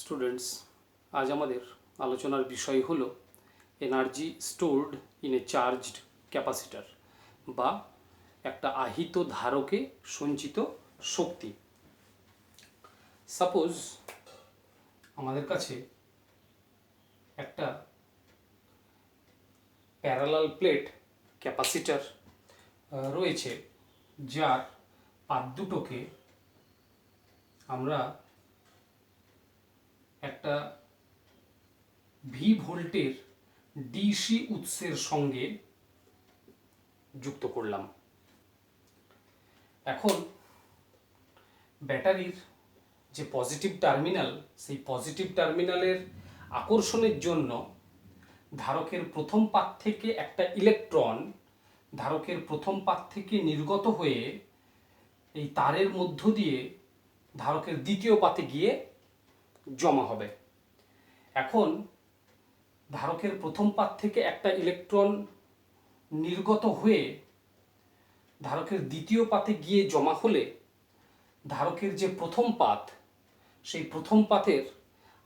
Students, আজ আমাদের আলোচনার বিষয় হলো energy stored in a charged capacitor বা একটা আহিত ধারকে সঞ্চিত শক্তি। সাপোজ আমাদের কাছে একটা প্যারালাল প্লেট ক্যাপাসিটার রয়েছে, যার পাত দুটোকে আমরা একটা ভি ভোল্টের ডিসি উৎসের সঙ্গে যুক্ত করলাম। এখন ব্যাটারির যে পজিটিভ টার্মিনাল, সেই পজিটিভ টার্মিনালের আকর্ষণের জন্য ধারকের প্রথম পাত থেকে একটা ইলেকট্রন ধারকের প্রথম পাত থেকে নির্গত হয়ে এই তারের মধ্য দিয়ে ধারকের দ্বিতীয় পাতে গিয়ে জমা হবে। এখন ধারকের প্রথম পাত থেকে একটা ইলেকট্রন নির্গত হয়ে ধারকের দ্বিতীয় পাতে গিয়ে জমা হলে ধারকের যে প্রথম পাত, সেই প্রথম পাতের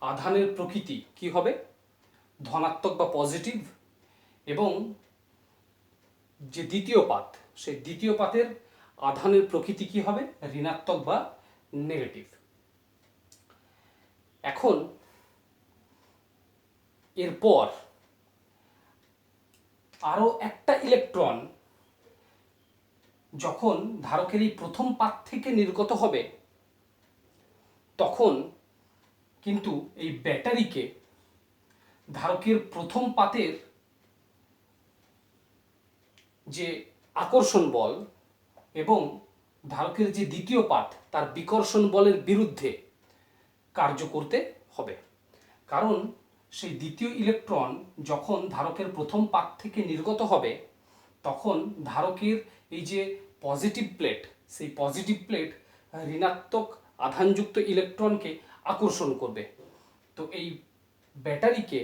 আধানের প্রকৃতি কি হবে? ধনাত্মক বা পজিটিভ। এবং যে দ্বিতীয় পাত, সেই দ্বিতীয় পাতের আধানের প্রকৃতি কি হবে? ঋণাত্মক বা নেগেটিভ। এখন এরপর আরো একটা ইলেকট্রন যখন ধারকের এই প্রথম পাত থেকে নির্গত হবে, তখন কিন্তু এই ব্যাটারিকে ধারকের প্রথম পাতের যে আকর্ষণ বল এবং ধারকের যে দ্বিতীয় পাত তার বিকর্ষণ বলের বিরুদ্ধে কার্য করতে হবে। কারণ সেই দ্বিতীয় ইলেকট্রন যখন ধারকের প্রথম পাত থেকে নির্গত হবে, তখন ধারকের এই যে পজিটিভ প্লেট, সেই পজিটিভ প্লেট ঋণাত্মক আধানযুক্ত ইলেকট্রনকে আকর্ষণ করবে। তো এই ব্যাটারিকে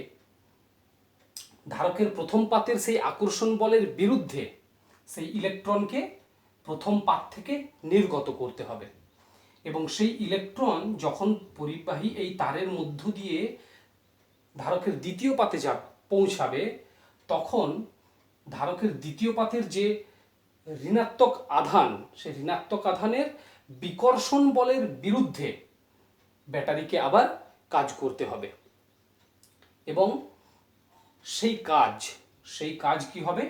ধারকের প্রথম পাতের সেই আকর্ষণ বলের বিরুদ্ধে সেই ইলেকট্রনকে প্রথম পাত থেকে নির্গত করতে হবে। এবং সেই ইলেকট্রন যখন পরিবাহী এই তারের মধ্য দিয়ে ধারকের দ্বিতীয় পাতে পৌঁছাবে, তখন ধারকের দ্বিতীয় পাতের যে ঋণাত্মক আধান, সেই ঋণাত্মক আধানের বিকর্ষণ বলের বিরুদ্ধে ব্যাটারিকে আবার কাজ করতে হবে। এবং সেই কাজ কি হবে?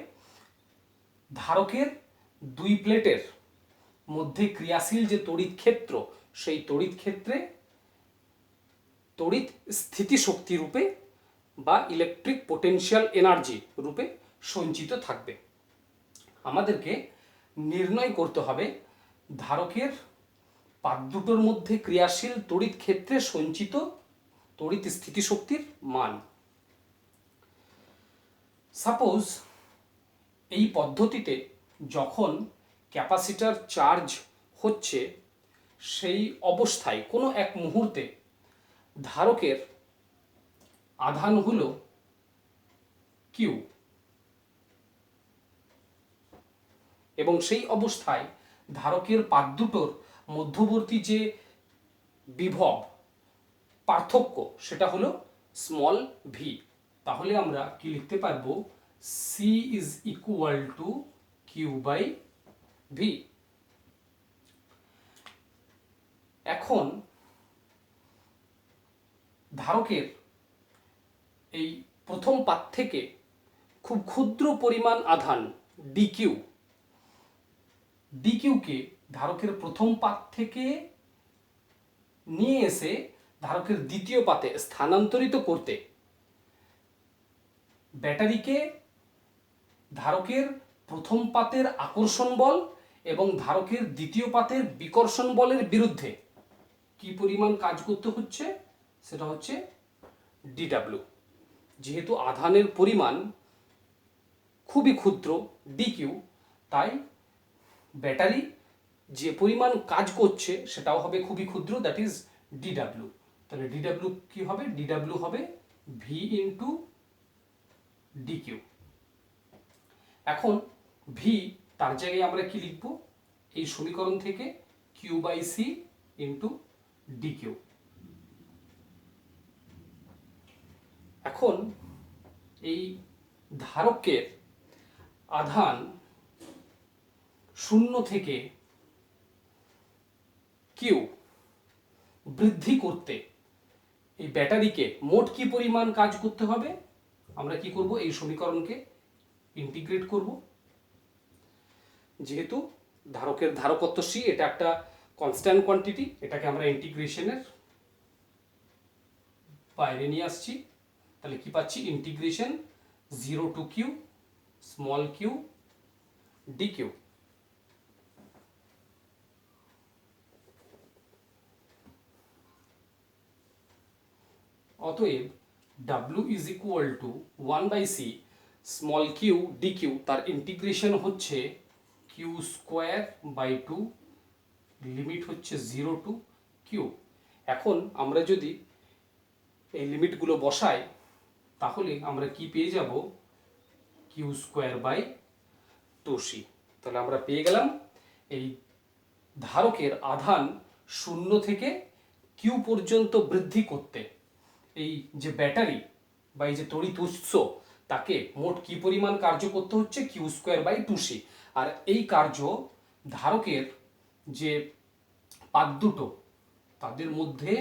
ধারকের দুই প্লেটের মধ্যে ক্রিয়াশীল যে তড়িৎ ক্ষেত্র, সেই তড়িৎ ক্ষেত্রে তড়িৎ স্থিতিশক্তি রূপে বা ইলেকট্রিক পোটেনশিয়াল এনার্জি রূপে সঞ্চিত থাকবে। আমাদেরকে নির্ণয় করতে হবে ধারকের পাত দুটোর মধ্যে ক্রিয়াশীল তড়িৎ ক্ষেত্রে সঞ্চিত তড়িৎ স্থিতিশক্তির মান। সাপোজ এই পদ্ধতিতে যখন ক্যাপাসিটর চার্জ হচ্ছে, সেই অবস্থায় কোনো এক মুহূর্তে ধারকের আধান হলো কিউ, এবং সেই অবস্থায় ধারকের পাত দুটোর মধ্যবর্তী যে বিভব পার্থক্য, সেটা হলো স্মল ভি। তাহলে আমরা কি লিখতে পারবো? C is equal to Q by V. এখন ধারকের এই প্রথম পাত থেকে খুব ক্ষুদ্র পরিমাণ আধান ডিকিউকে ধারকের প্রথম পাত থেকে নিয়ে এসে ধারকের দ্বিতীয় পাতে স্থানান্তরিত করতে ব্যাটারিকে ধারকের প্রথম পাতের আকর্ষণ বল এবং ধারকের দ্বিতীয় পাতের বিকর্ষণ বলের বিরুদ্ধে কি পরিমাণ কাজ করতে হচ্ছে? সেটা হচ্ছে ডিডাব্লিউ। যেহেতু আধানের পরিমাণ খুবই ক্ষুদ্র ডিকিউ, তাই ব্যাটারি যে পরিমাণ কাজ করছে সেটাও হবে খুবই ক্ষুদ্র, দ্যাট ইজ ডিডাব্লিউ। তাহলে ডিডাব্লিউ কি হবে? ডিডাব্লিউ হবে ভি ইন্টু ডিকিউ। এখন ভি তার জায়গায় আমরা কি লিখব? এই সমীকরণ থেকে Q by C into dQ. এখন এই ধারকের আধান শূন্য থেকে কিউ বৃদ্ধি করতে এই ব্যাটারিকে মোট কি পরিমাণ কাজ করতে হবে, আমরা কি করব, এই সমীকরণকে ইন্টিগ্রেট করব। যেহেতু ধারকের ধারকত্ব সি, এটা একটা কনস্ট্যান্ট কোয়ান্টিটি, এটাকে আমরা ইন্টিগ্রেশনের বাইরে নিয়ে আসছি। তাহলে কি পাচ্ছি, integration 0 to q small q d q. অতএব W is equal to 1/c small q d q, তার ইন্টিগ্রেশন হচ্ছে কিউ স্কোয়ার বাই 2, লিমিট হচ্ছে 0 to q। এখন আমরা যদি এই লিমিটগুলো বসাই তাহলে আমরা কি পেয়ে যাব, কিউ স্কোয়ার বাই 2c। তাহলে আমরা পেয়ে গেলাম এই ধারকের আধান শূন্য থেকে কিউ পর্যন্ত বৃদ্ধি করতে এই যে ব্যাটারি বা এই যে তড়িৎ উৎস, তাকে মোট কি পরিমাণ কার্য করতে হচ্ছে, কিউ স্কোয়ার বাই 2c। আর এই কার্য ধারকের যে পাত দুটো তাদের মধ্যে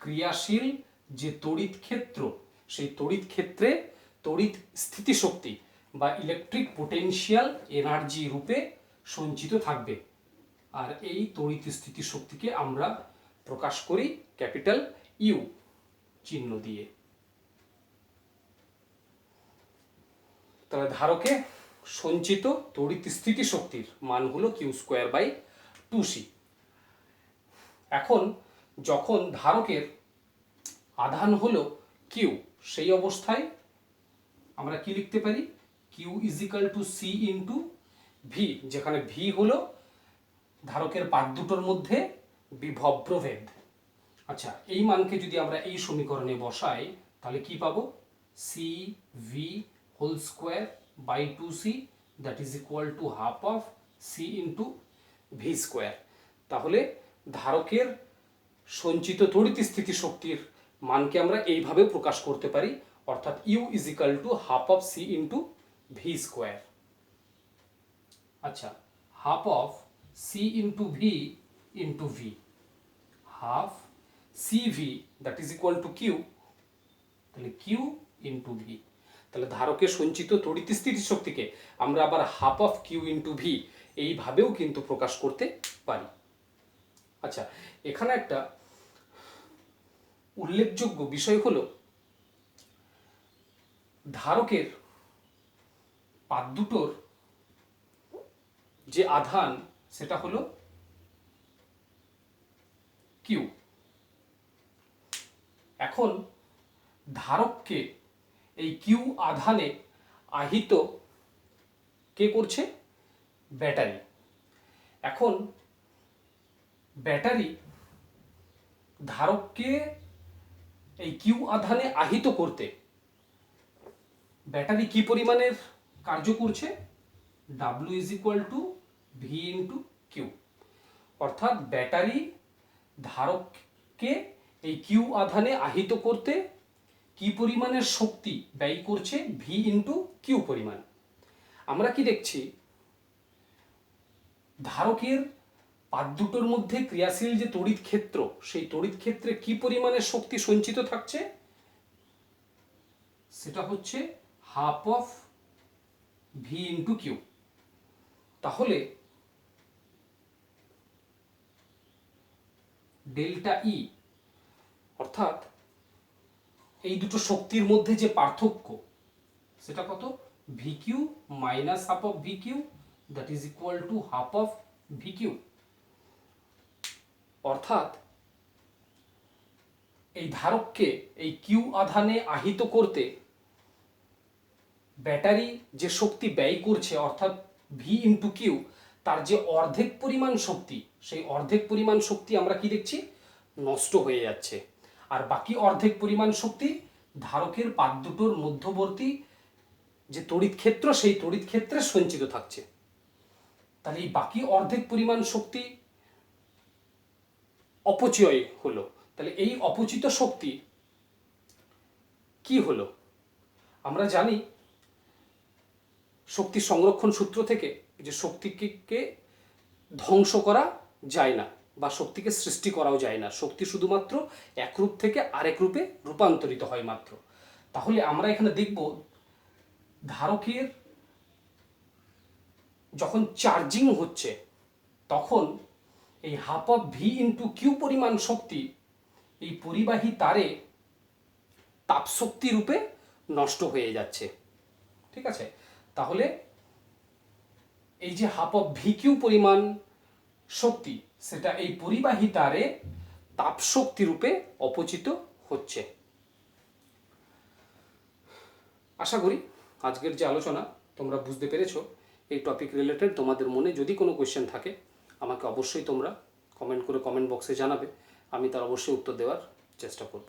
ক্রিয়াশীল যে তড়িৎ ক্ষেত্র, সেই তড়িৎ ক্ষেত্রে তড়িৎ স্থিতিশক্তি বা ইলেকট্রিক পোটেনশিয়াল এনার্জি রূপে সঞ্চিত থাকবে। আর এই তড়িৎ স্থিতিশক্তিকে আমরা প্রকাশ করি ক্যাপিটাল ইউ চিহ্ন দিয়ে। তাহলে ধারকে সঞ্চিত তড়িৎ স্থিতিশক্তির মান হলো কিউ স্কোয়ার বাই 2c। এখন যখন ধারকের আধান হলো কিউ, সেই অবস্থায় আমরা কি লিখতে পারি, Q is equal to C into V, যেখানে ভি হলো ধারকের পাত দুটোর মধ্যে বিভব প্রভেদ। আচ্ছা, এই মানকে যদি আমরা এই সমীকরণে বসাই তাহলে কি পাবো, C V whole square by 2c that is equal to half of C into V square. তাহলে ধারকের সঞ্চিত তড়িৎ স্থিতিশক্তির মানকে আমরা এইভাবে প্রকাশ করতে পারি, অর্থাৎ U is equal to half of C into V square. আচ্ছা, half of C into V, half C V that is equal to Q, তাহলে কিউ ইন্টু ভি। তাহলে ধারকের সঞ্চিত তড়িৎ স্থিতিশক্তিকে আমরা আবার half of Q into V এইভাবেও কিন্তু প্রকাশ করতে পারি। আচ্ছা, এখানে একটা উল্লেখযোগ্য বিষয় হলো ধারকের পাত দুটোর যে আধান সেটা হলো কিউ। এখন ধারককে এই কিউ আধানে আহিত কে করছে, ব্যাটারি। এখন ব্যাটারি ধারককে এই কিউ আধানে আহিত করতে ব্যাটারি কি পরিমাণের কার্য করছে, W is equal to V into Q. অর্থাৎ ব্যাটারি ধারককে এই কিউ আধানে আহিত করতে কি পরিমাণের শক্তি ব্যয় করছে, ভি ইন্টু কিউ পরিমাণ। আমরা কি দেখছি, ধারকের পাত দুটোর মধ্যে ক্রিয়াশীল যে তড়িৎ ক্ষেত্র, সেই তড়িৎ ক্ষেত্রে কি পরিমাণের শক্তি সঞ্চিত থাকছে, সেটা হচ্ছে half of V into Q. তাহলে ডেল্টা ই, অর্থাৎ এই দুটো শক্তির মধ্যে যে পার্থক্য সেটা কত, V Q minus half of V Q that is equal to half of V Q. অর্থাৎ এই ধারককে এই কিউ আধানে আহিত করতে ব্যাটারি যে শক্তি ব্যয় করছে, অর্থাৎ ভি ইন্টু কিউ, তার যে অর্ধেক পরিমাণ শক্তি, সেই অর্ধেক পরিমাণ শক্তি আমরা কি দেখছি, নষ্ট হয়ে যাচ্ছে। আর বাকি অর্ধেক পরিমাণ শক্তি ধারকের পাত দুটোর মধ্যবর্তী যে তড়িৎ ক্ষেত্র, সেই তড়িৎ ক্ষেত্রে সঞ্চিত থাকছে। তাহলে এই বাকি অর্ধেক পরিমাণ শক্তি অপচয় হলো। তাহলে এই অপচিত শক্তি কি হলো, আমরা জানি শক্তি সংরক্ষণ সূত্র থেকে যে শক্তিকে ধ্বংস করা যায় না বা শক্তিকে সৃষ্টি করাও যায় না, শক্তি শুধুমাত্র এক রূপ থেকে আরেক রূপে রূপান্তরিত হয় মাত্র। তাহলে আমরা এখানে দেখব ধারকের যখন চার্জিং হচ্ছে তখন এই half of V into Q পরিমাণ শক্তি এই পরিবাহী তারে তাপশক্তি রূপে নষ্ট হয়ে যাচ্ছে। ঠিক আছে, তাহলে এই যে হাফ অফ ভি কিউ পরিমাণ শক্তি সেটা এই পরিবাহী তারে তাপশক্তি রূপে অপচিত হচ্ছে। আশা করি আজকের যে আলোচনা তোমরা বুঝতে পেরেছো। এই টপিক রিলেটেড তোমাদের মনে যদি কোনো কোয়েশ্চেন থাকে আমাকে অবশ্যই তোমরা কমেন্ট করে কমেন্ট বক্সে জানাবে, আমি তার অবশ্যই উত্তর দেওয়ার চেষ্টা করব।